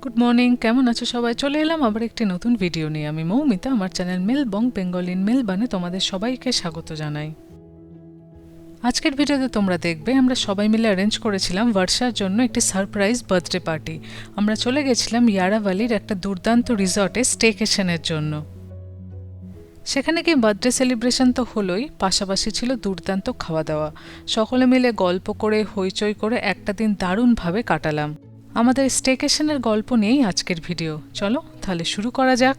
Good morning, কেমন আছো সবাই? চলে এলাম আবার একটি নতুন ভিডিও নিয়ে। আমি মৌমিতা, আমার চ্যানেল মেলবং বেঙ্গল ইন মেলবার্নে তোমাদের সবাইকে স্বাগত জানাই। আজকের ভিডিওতে তোমরা দেখবে আমরা সবাই মিলে অ্যারেঞ্জ করেছিলাম বর্ষার জন্য একটি সারপ্রাইজ বার্থডে পার্টি। আমরা চলে গেছিলাম ইয়ারাভালির একটা দুর্দান্ত রিসর্টে স্টেকেশনের জন্য। সেখানে গিয়ে বার্থডে সেলিব্রেশন তো হলোই, পাশাপাশি ছিল দুর্দান্ত খাওয়া দাওয়া। সকলে মিলে গল্প করে হইচই করে একটা দিন দারুণভাবে কাটালাম। আমাদের স্টেকেশনের গল্প নিয়েই আজকের ভিডিও। চলো তাহলে শুরু করা যাক।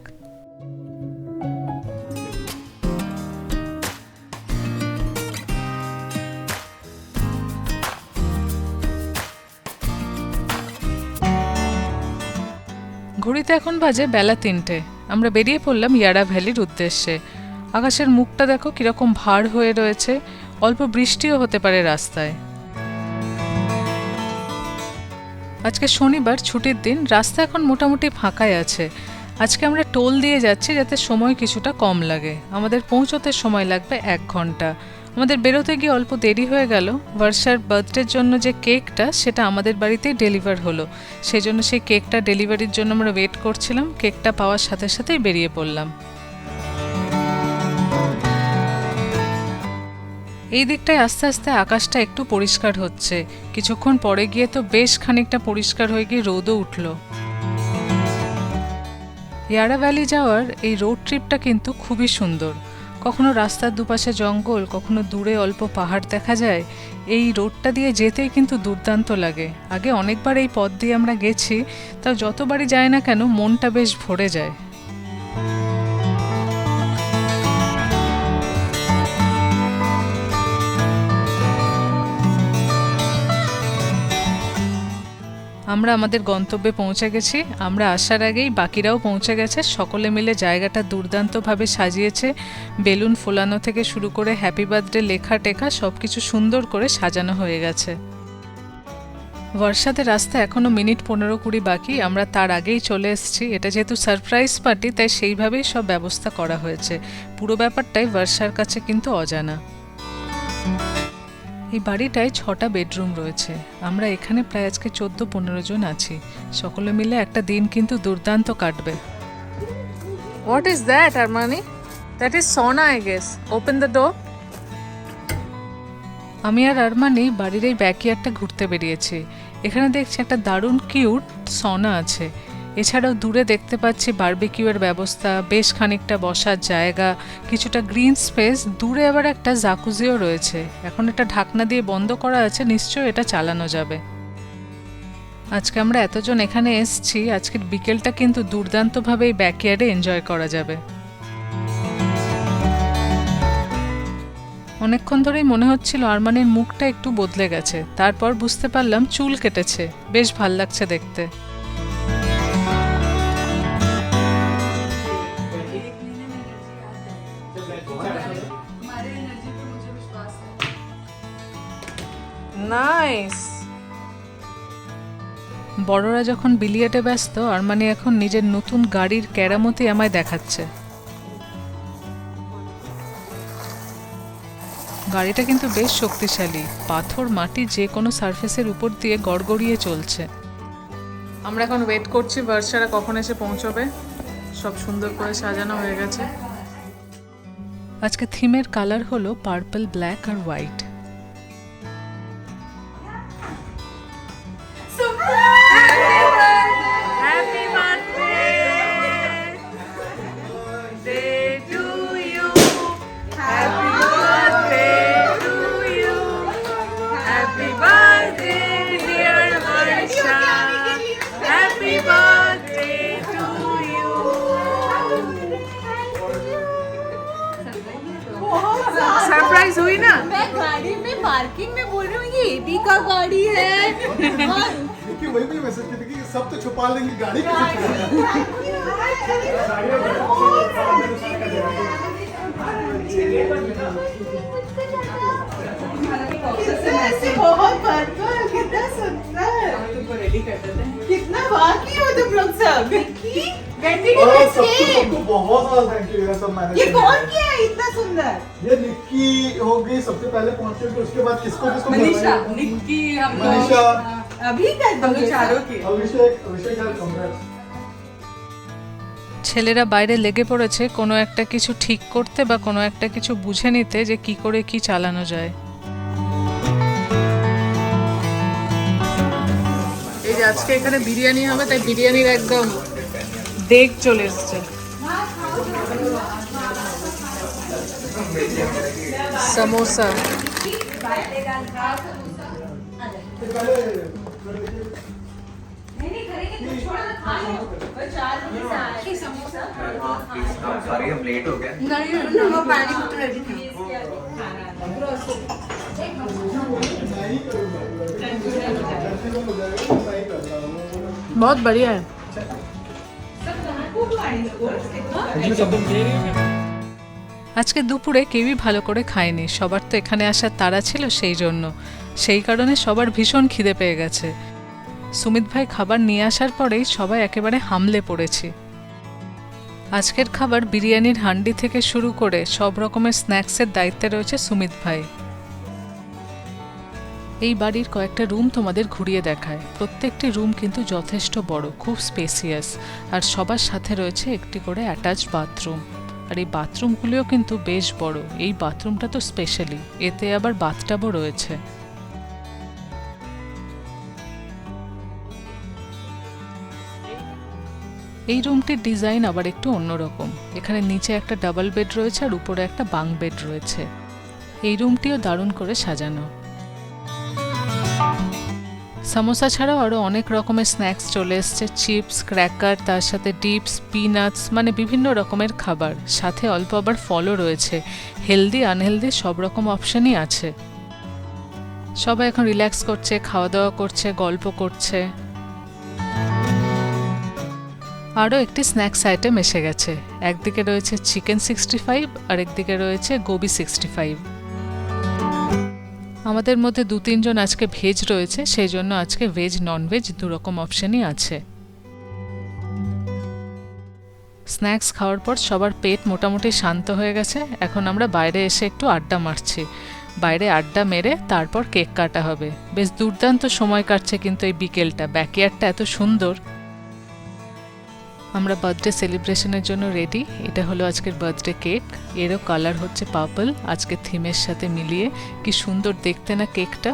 ঘড়িতে এখন বাজে বেলা 3টে। আমরা বেরিয়ে পড়লাম ইয়ারা ভ্যালির উদ্দেশ্যে। আকাশের মুখটা দেখো কিরকম ভার হয়ে রয়েছে, অল্প বৃষ্টিও হতে পারে রাস্তায়। আজকে শনিবার, ছুটির দিন, রাস্তা এখন মোটামুটি ফাঁকাই আছে। আজকে আমরা টোল দিয়ে যাচ্ছি যাতে সময় কিছুটা কম লাগে। আমাদের পৌঁছতে সময় লাগবে 1 ঘন্টা। আমাদের বেরোতে গিয়ে অল্প দেরি হয়ে গেল। বর্ষার বার্থডের জন্য যে কেকটা, সেটা আমাদের বাড়িতেই ডেলিভার হলো। সেই জন্য সেই কেকটা ডেলিভারির জন্য আমরা ওয়েট করছিলাম। কেকটা পাওয়ার সাথে সাথেই বেরিয়ে পড়লাম। এই দিকটায় আস্তে আস্তে আকাশটা একটু পরিষ্কার হচ্ছে। কিছুক্ষণ পরে গিয়ে তো বেশ খানিকটা পরিষ্কার হয়ে গিয়ে রোদও উঠল। ইয়ারা ভ্যালি যাওয়ার এই রোড ট্রিপটা কিন্তু খুবই সুন্দর। কখনো রাস্তার দুপাশে জঙ্গল, কখনো দূরে অল্প পাহাড় দেখা যায়। এই রোডটা দিয়ে যেতেই কিন্তু দুর্দান্ত লাগে। আগে অনেকবার এই পথ দিয়ে আমরা গেছি, তাও যতবারই যায় না কেন মনটা বেশ ভরে যায়। আমরা আমাদের গন্তব্যে পৌঁছে গেছি। আমরা আসার আগেই বাকিরাও পৌঁছে গেছে। সকলে মিলে জায়গাটা দুর্দান্তভাবে সাজিয়েছে। বেলুন ফোলানো থেকে শুরু করে হ্যাপি বার্থডে লেখা টেখা সব কিছু সুন্দর করে সাজানো হয়ে গেছে। বর্ষাতে রাস্তা এখনও মিনিট 15-20 বাকি। আমরা তার আগেই চলে এসেছি। এটা যেহেতু সারপ্রাইজ পার্টি, তাই সেইভাবেই সব ব্যবস্থা করা হয়েছে। পুরো ব্যাপারটাই বর্ষার কাছে কিন্তু অজানা। এই বাড়িটায় 6টা বেডরুম রয়েছে। আমরা এখানে প্রায় আজকে 14-15 জন আছি। সকলে মিলে একটা দিন কিন্তু দুর্দান্ত কাটবে। What is that, Armani? That is Sona, I guess. Open the door. আমি আর আরমানি বাড়ির এই ব্যাকইয়ার্ডটা ঘুরতে বেরিয়েছি। এখানে দেখছি একটা দারুণ কিউট সোনা আছে। এছাড়াও দূরে দেখতে পাচ্ছি বারবিকিউয়ের ব্যবস্থা, বেশ খানিকটা বসার জায়গা, কিছুটা গ্রিন স্পেস। দূরে আবার একটা জাকুজিও রয়েছে। এখন এটা ঢাকনা দিয়ে বন্ধ করা আছে, নিশ্চয়ই এটা চালানো যাবে। আজকে আমরা এতজন এখানে এসছি, আজকের বিকেলটা কিন্তু দুর্দান্তভাবে এই ব্যাকইয়ার্ডে এনজয় করা যাবে। অনেকক্ষণ ধরেই মনে হচ্ছিল আরমানের মুখটা একটু বদলে গেছে। তারপর বুঝতে পারলাম চুল কেটেছে। বেশ ভাল লাগছে দেখতে। নাইস। বড়রা যখন বিলিয়ার্ডে ব্যস্ত, আরমানি এখন নিজের নতুন গাড়ির কেরামতি আমায় দেখাচ্ছে। গাড়িটা কিন্তু বেশ শক্তিশালী। পাথর মাটি যে কোনো সারফেসের উপর দিয়ে গড়গড়িয়ে চলছে। আমরা এখন ওয়েট করছি বর্ষারা কখন এসে পৌঁছবে। সব সুন্দর করে সাজানো হয়ে গেছে। আজকে থিমের কালার হলো পার্পল, ব্ল্যাক আর হোয়াইট। सरप्राइज हुई ना? मैं गाड़ी में पार्किंग में बोल रही हूँ ये एबी का गाड़ी है। देखिए वही मुझे मैसेज की थी कि सब तो छुपा लेंगे, गाड़ी बहुत पर्पल, कितना सुंदर। कितना बाकी हो तुम लोग सब। सबको बहुत सारा थैंक यू। सब मैंने ये कौन किया है इतना सुंदर? ये निक्की हो गई सबसे पहले पहुंचे, फिर उसके बाद किसको किसको मनीषा, निक्की, हम लोग, मनीषा, अभी कर दोगे चारों की अभिषेक यार congrats. ছেলেরা বাইরে লেগে পড়েছে কোনো একটা কিছু ঠিক করতে বা কোনো একটা কিছু বুঝে নিতে যে কি করে কি চালানো যায়। এই যে আজকে এখানে বিরিয়ানি হবে, তাই বিরিয়ানির একদম দেগ চলে এসছে। समोसा सॉरी हम लेट हो गए। बहुत बढ़िया है। আজকে দুপুরে কেউই ভালো করে খায়নি, সবার তো এখানে আসার তাড়া ছিল, সেই কারণে সবার ভীষণ খিদে পেয়ে গেছে। সুমিত ভাই খাবার নিয়ে আসার পরেই সবাই একেবারে হামলে পড়েছি। আজকের খাবার বিরিয়ানির হান্ডি থেকে শুরু করে সব রকমের স্ন্যাক্সের দায়িত্বে রয়েছে সুমিত ভাই। এই বাড়ির কয়েকটা রুম তোমাদের ঘুরিয়ে দেখায়। প্রত্যেকটি রুম কিন্তু যথেষ্ট বড়, খুব স্পেসিয়াস, আর সবার সাথে রয়েছে একটি করে অ্যাটাচড বাথরুম। আর এই বাথরুমগুলিও কিন্তু বেশ বড়। এই বাথরুমটা তো স্পেশালি, এতে আবার বাথটাবও রয়েছে। এই রুমটির ডিজাইন আবার একটু অন্যরকম। এখানে নিচে একটা ডাবল বেড রয়েছে আর উপরে একটা বাঙ্ক বেড রয়েছে। এই রুমটিও দারুণ করে সাজানো। সমোসা ছাড়াও আরও অনেক রকমের স্ন্যাক্স চলে এসছে, চিপস, ক্র্যাকার, তার সাথে ডিপস, পিনাটস, মানে বিভিন্ন রকমের খাবার। সাথে অল্প আবার ফলও রয়েছে। হেলদি আনহেলদি সব রকম অপশানই আছে। সবাই এখন রিল্যাক্স করছে, খাওয়া দাওয়া করছে, গল্প করছে। আরও একটি স্ন্যাক্স আইটেম এসে গেছে। একদিকে রয়েছে চিকেন 65 আর একদিকে রয়েছে গোবি 65। আমাদের মধ্যে 2-3 জন আজকে ভেজ রয়েছে, সেই জন্য আজকে ভেজ ননভেজ দুরকম অপশানই আছে। স্ন্যাক্স খাওয়ার পর সবার পেট মোটামুটি শান্ত হয়ে গেছে। এখন আমরা বাইরে এসে একটু আড্ডা মারছি। বাইরে আড্ডা মেরে তারপর কেক কাটা হবে। বেশ দুর্দান্ত সময় কাটছে কিন্তু এই বিকেলটা। ব্যাকইয়ার্ডটা এত সুন্দর। আমরা বার্থডে সেলিব্রেশনের জন্য রেডি। এটা হলো আজকের বার্থডে কেক। এরও কালার হচ্ছে পার্পল, আজকে থিমের সাথে মিলিয়ে। কি সুন্দর দেখতে না কেকটা।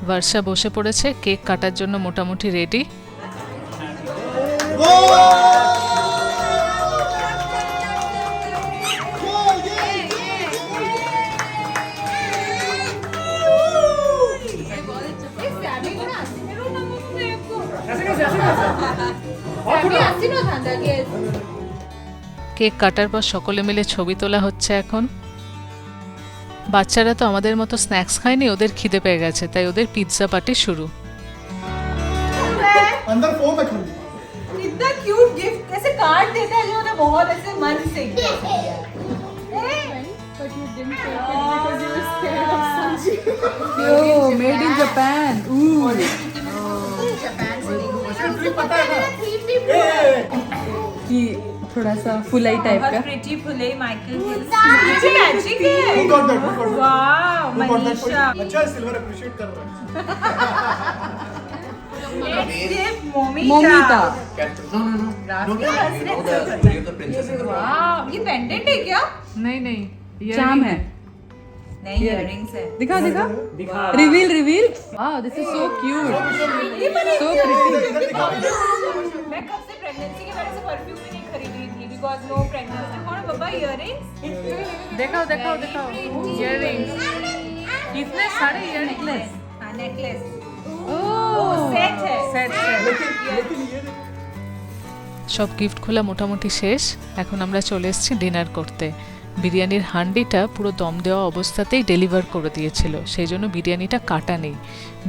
বর্ষা বসে পড়েছে, কেক কাটার জন্য মোটামুটি রেডি। কেক কাটার পর সকলে মিলে ছবি তোলা হচ্ছে এখন। বাচ্চারা তো আমাদের মতো স্ন্যাক্স খায়নি, ওদের খিদে পেয়ে গেছে, তাই ওদের পিৎজা পার্টি শুরু। अंदर फोम है खाली। कितना क्यूट गिफ्ट, ऐसे कार्ड देता है जो ना बहुत ऐसे मन से मेड इन जापान। कि थोड़ा सा फुलाई टाइप का। प्रिटी फुले माइकल ये मैजिक है। Who got that? Who got that? Wow Who got that? Manisha अच्छा सिल्वर अप्रिशिएट कर रहा है। मोमिता। वाओ ये पेंडेंट है क्या? नहीं चाम है। नहीं इयररिंग्स है। दिखा दिखा reveal reveal. Wow this is so cute, so pretty. मैं कब से प्रेगनेंसी के वजह से परफ्यूम भी नहीं खरीदी थी बिकॉज़ नो प्रेगनेंसी। कौन बाबा इयररिंग्स? देखाओ इयररिंग्स। कितने सारे इयररिंग्स। हां नेकलेस। ओह सेट है। সেট সব গিফট খোলা মোটামুটি শেষ। এখন আমরা চলে এসেছি ডিনার করতে। বিরিয়ানির হান্ডিটা পুরো দম দেওয়া অবস্থাতেই ডেলিভার করে দিয়েছিল, সেই জন্য বিরিয়ানিটা কাটা নেই।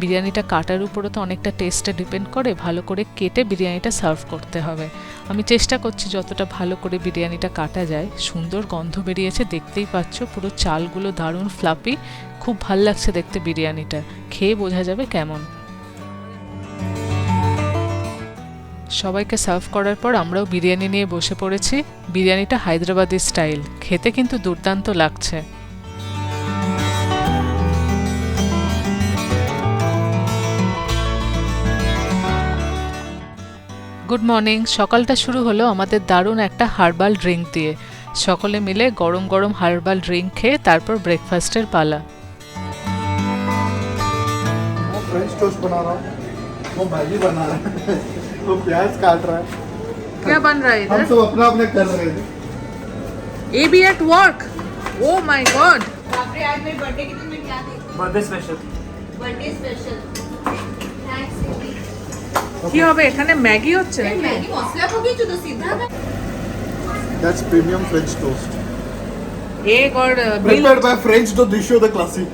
বিরিয়ানিটা কাটার উপরও তো অনেকটা টেস্টটা ডিপেন্ড করে। ভালো করে কেটে বিরিয়ানিটা সার্ভ করতে হবে। আমি চেষ্টা করছি যতটা ভালো করে বিরিয়ানিটা কাটা যায়। সুন্দর গন্ধ বেরিয়েছে, দেখতেই পাচ্ছ। পুরো চালগুলো দারুণ ফ্লাপি, খুব ভাল লাগছে দেখতে বিরিয়ানিটা। খেয়ে বোঝা যাবে কেমন। সবাইকে সার্ভ করার পর আমরাও বিরিয়ানি নিয়ে বসে পড়েছি। বিরিয়ানিটা হায়দ্রাবাদি স্টাইল, খেতে কিন্তু দুর্দান্ত লাগছে। Good morning. সকালটা শুরু হলো আমাদের দারুণ একটা হার্বাল ড্রিঙ্ক দিয়ে। সকলে মিলে গরম গরম হার্বাল ড্রিঙ্ক খেয়ে তারপর ব্রেকফাস্টের পালা। वो फ्रेंच टोस्ट बना रहा हूँ, वो भाजी बना रहा है, वो प्याज काट रहा है। क्या बन रहा है हम इधर? सब अपना अपने कर रहे थे। A B at work. Oh my god. बाप रे, आज मेरे बर्थडे के दिन मैं क्या देखी? Birthday special birthday special. Thanks baby. কি হবে এখানে ম্যাগি হচ্ছে নাকি? मैगी मसला को भी तो सीधा That's premium French toast. Egg और Prepared by French तो डिशो द क्लासिक।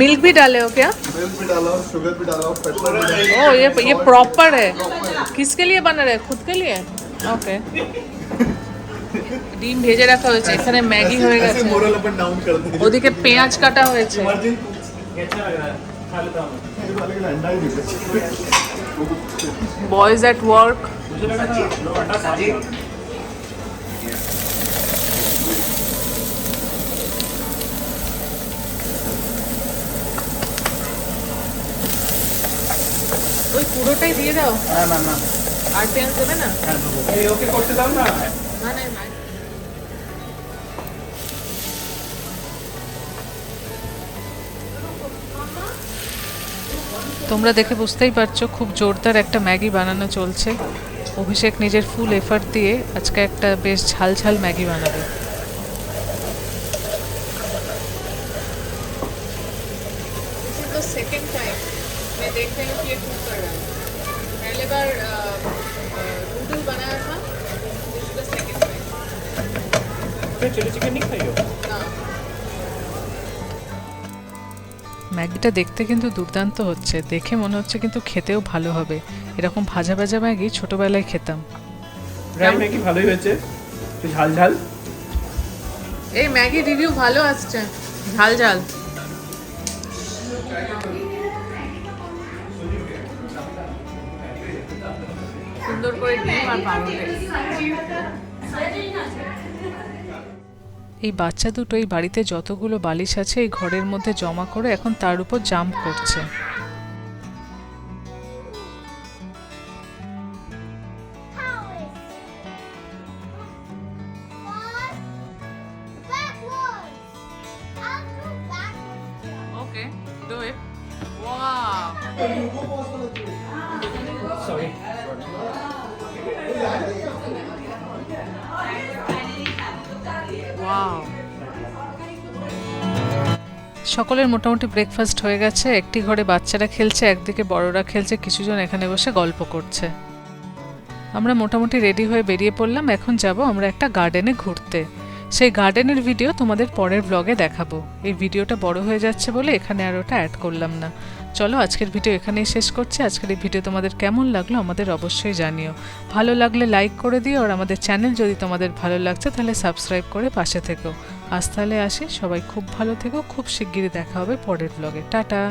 मिल्क भी डाले हो क्या? मिल्क भी डाला और शुगर भी डाला और पेपर भी डाला। ओ ये प्रॉपर है। किसके लिए बना रहे? खुद के लिए? ओके। ডিম ভেজে রাখা হয়েছে, এখানে ম্যাগি হয়ে ऐसे গেছে, मोरल अपन डाउन कर देंगे। ওদিকে পেঁয়াজ কাটা হয়েছে। Emerging अच्छा लग रहा है, खा लेता हूँ मैं। ये वाले का अंडा ही नहीं बचा। বয়েজ এট ওয়ার্ক। मुझे लगा था लोग अंडा खा लेते हैं। ওই পুরোটাই দিয়ে দাও। না না না, আর পেঁয়াজ দেবে না? এই ওকে করতে দাও না। না না না। তোমরা দেখে বুঝতেই পারছো খুব জোরদার একটা ম্যাগি বানানো চলছে। অভিষেক নিজের ফুল এফার্ট দিয়ে আজকে একটা বেশ ঝাল ঝাল ম্যাগি বানাবে। This is the second time मैं देख रही हूँ कि ये कुक कर रहा है। पहले बार नूडल बनाया था। This is the second time. फिर चिली चिकन नहीं खाई हो? ম্যাগিটা দেখতে কিন্তু দুর্দান্ত হচ্ছে, দেখে মনে হচ্ছে কিন্তু খেতেও ভালো হবে। এরকম ভাজা ভাজা ম্যাগি ছোটবেলায় খেতাম। ড্রাই ম্যাগি ভালোই হয়েছে, একটু ঝাল ঝাল। এই ম্যাগি রিভিউ ভালো আসছে, ঝাল ঝাল। সুন্দর করে ডিম আর পাউরুটি। এই বাচ্চা দুটো এই বাড়িতে যতগুলো বালিশ আছে এই ঘরের মধ্যে জমা করে এখন তার উপর জাম্প করছে। Okay, do it. Wow, sorry. Wow. সকলের মোটামুটি ব্রেকফাস্ট হয়ে গেছে। একটি ঘরে বাচ্চারা খেলছে, একদিকে বড়রা খেলছে, কিছুজন এখানে বসে গল্প করছে। আমরা মোটামুটি রেডি হয়ে বেরিয়ে পড়লাম। এখন যাব আমরা একটা গার্ডেনে ঘুরতে। সেই গার্ডেনের ভিডিও তোমাদের পরের ব্লগে দেখাবো। এই ভিডিওটা বড় হয়ে যাচ্ছে বলে এখানে আর ওটা অ্যাড করলাম না। চলো আজকের ভিডিও এখানেই শেষ করছি। আজকের এই ভিডিও তোমাদের কেমন লাগলো আমাদের অবশ্যই জানিও। ভালো লাগলে লাইক করে দিও, আর আমাদের চ্যানেল যদি তোমাদের ভালো লাগছে তাহলে সাবস্ক্রাইব করে পাশে থেকো। আজ তাহলে আসি, সবাই খুব ভালো থেকো। খুব শিগগিরই দেখা হবে পরের ব্লগে। টাটা।